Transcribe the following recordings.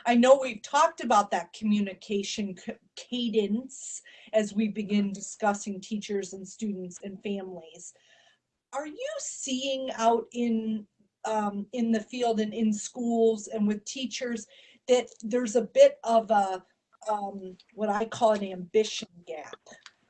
I know we've talked about that communication cadence as we begin discussing teachers and students and families. Are you seeing out in the field and in schools and with teachers that there's a bit of a what I call an ambition gap,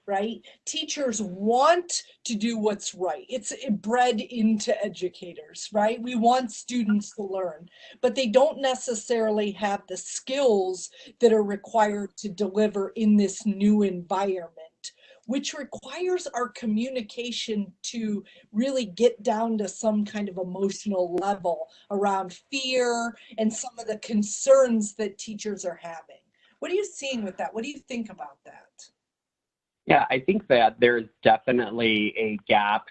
right? Teachers want to do what's right. It's bred into educators, right? We want students to learn, but they don't necessarily have the skills that are required to deliver in this new environment, which requires our communication to really get down to some kind of emotional level around fear and some of the concerns that teachers are having. What are you seeing with that? What do you think about that? Yeah, I think that there's definitely a gap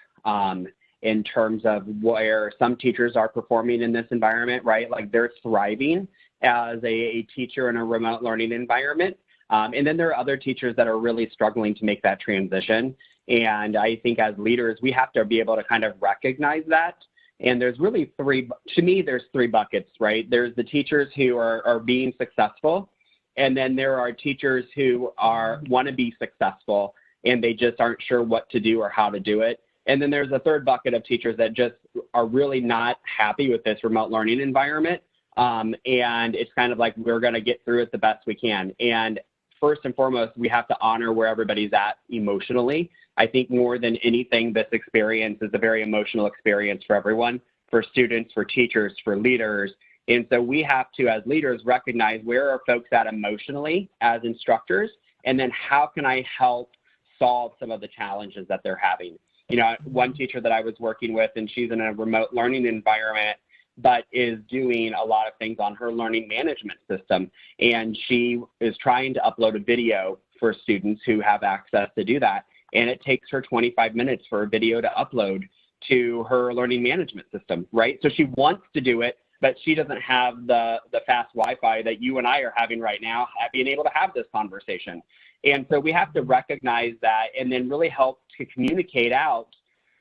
in terms of where some teachers are performing in this environment, right? Like they're thriving as a teacher in a remote learning environment. And then there are other teachers that are really struggling to make that transition. And I think as leaders, we have to be able to kind of recognize that. And there's really there's three buckets, right? There's the teachers who are being successful. And then there are teachers who want to be successful and they just aren't sure what to do or how to do it. And then there's a third bucket of teachers that just are really not happy with this remote learning environment. And it's kind of like, we're going to get through it the best we can. And first and foremost, we have to honor where everybody's at emotionally. I think more than anything, this experience is a very emotional experience for everyone, for students, for teachers, for leaders. And so we have to, as leaders, recognize where are folks at emotionally as instructors, and then how can I help solve some of the challenges that they're having. You know, one teacher that I was working with, and she's in a remote learning environment, but is doing a lot of things on her learning management system. And she is trying to upload a video for students who have access to do that. And it takes her 25 minutes for a video to upload to her learning management system, right? So she wants to do it, but she doesn't have the fast Wi-Fi that you and I are having right now, being able to have this conversation. And so we have to recognize that and then really help to communicate out,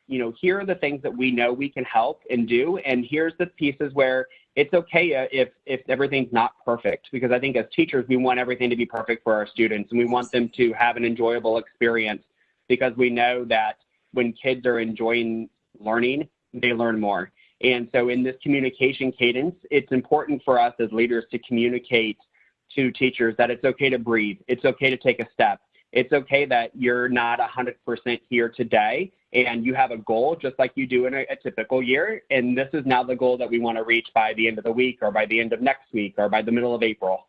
you know, here are the things that we know we can help and do, and here's the pieces where it's okay if everything's not perfect, because I think as teachers, we want everything to be perfect for our students, and we want them to have an enjoyable experience, because we know that when kids are enjoying learning, they learn more. And so in this communication cadence, it's important for us as leaders to communicate to teachers that it's okay to breathe. It's okay to take a step. It's okay that you're not 100% here today and you have a goal just like you do in a typical year. And this is now the goal that we want to reach by the end of the week or by the end of next week or by the middle of April.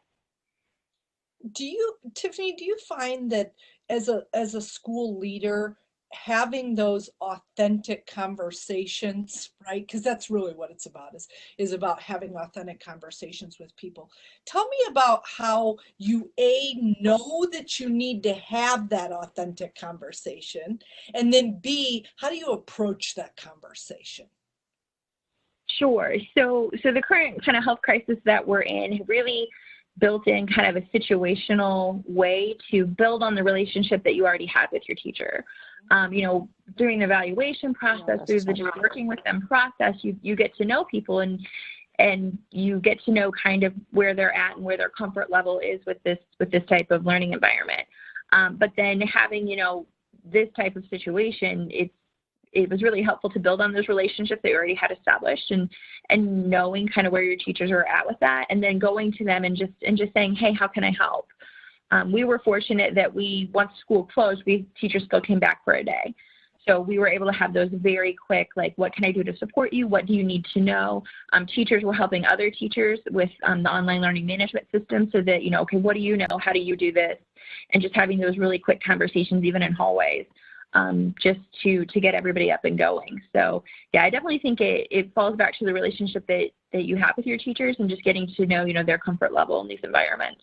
Tiffany, do you find that as a school leader, having those authentic conversations, right? Because that's really what it's about, is about having authentic conversations with people. Tell me about how you know that you need to have that authentic conversation, and then B, how do you approach that conversation? Sure. So the current kind of health crisis that we're in really built in kind of a situational way to build on the relationship that you already had with your teacher. You know, during the evaluation process, through the just working with them process, you get to know people and you get to know kind of where they're at and where their comfort level is with this type of learning environment. But then having, you know, this type of situation, it was really helpful to build on those relationships that you already had established and knowing kind of where your teachers are at with that, and then going to them and just saying, hey, how can I help? We were fortunate that once school closed, teachers still came back for a day. So we were able to have those very quick, like, what can I do to support you? What do you need to know? Teachers were helping other teachers with the online learning management system so that, you know, okay, what do you know? How do you do this? And just having those really quick conversations, even in hallways, just to get everybody up and going. So yeah, I definitely think it falls back to the relationship that you have with your teachers and just getting to know, you know, their comfort level in these environments.